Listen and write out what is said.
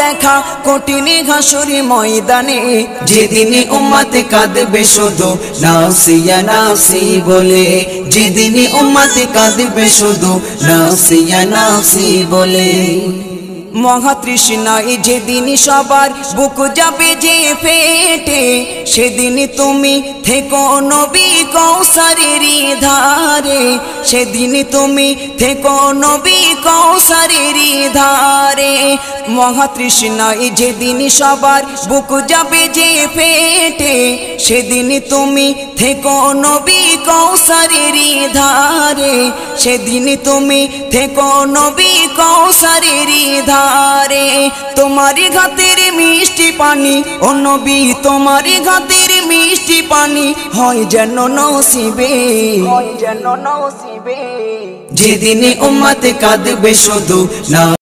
দেখা কঠিন হাসুরি ময়দানে, যেদিন উম্মত কাঁদবে শুধু নাফসিয়া নাফসি বলে, যেদিন উম্মত কাঁদবে শুধু নাফসিয়া নাফসি বলে। মহাতৃষ্ণায় যেদিন সবার বুক যাবে যে ফেটে, সেদিন তুমি থেকো নবী কৌসারের ধারে, সেদিন তুমি থেকো নবী কৌসারের ধারে। মহাতৃষ্ণায় যেদিন সবার বুক যাবে যে ফেটে, সেদিন তুমি থেকো নবী কৌসারের ধারে, সেদিন তুমি থেকো নবী কৌসারের ধারে। তোমার ঘাতের মিষ্টি পানি ও নবী, তোমার ঘাতের মিষ্টি পানি হয় যেন নসিবে, হয় যেন নসিবে, যেদিন উম্মত কাঁদবে শুধু না